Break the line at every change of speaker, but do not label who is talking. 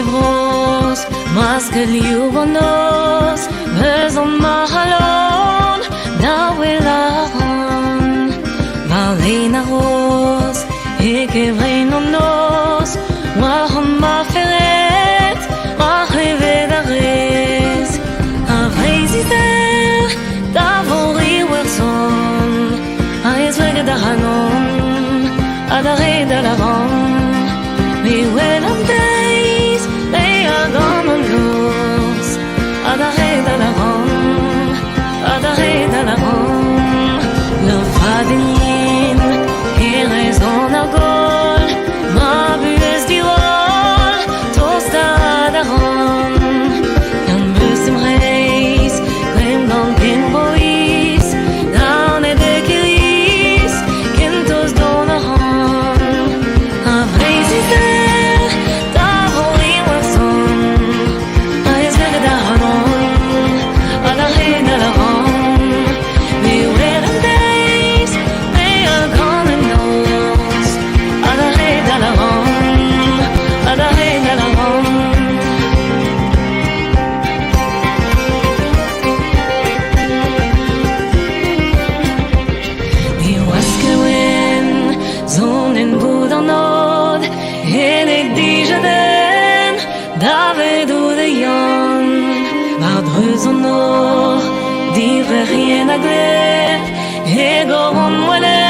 livros, mas que liubonos, bezon mahalon, dawilaron, valina ros, ikevreinonos, wahon maferet, machivedares, avrezizer, davori werson, aizwegadahanon, adare dalaron. We will have days, they are gonna lose. Adare de la ronde, le fadin, il raison à gaulle, ma bues d'irol, tosta d'arron, un bus im reis, crème dans kin bois, down et de kiris, kintos don arron, a vreisite. David ou de Yon, Bardreux en or, dire rien à glaire, et goron voilà.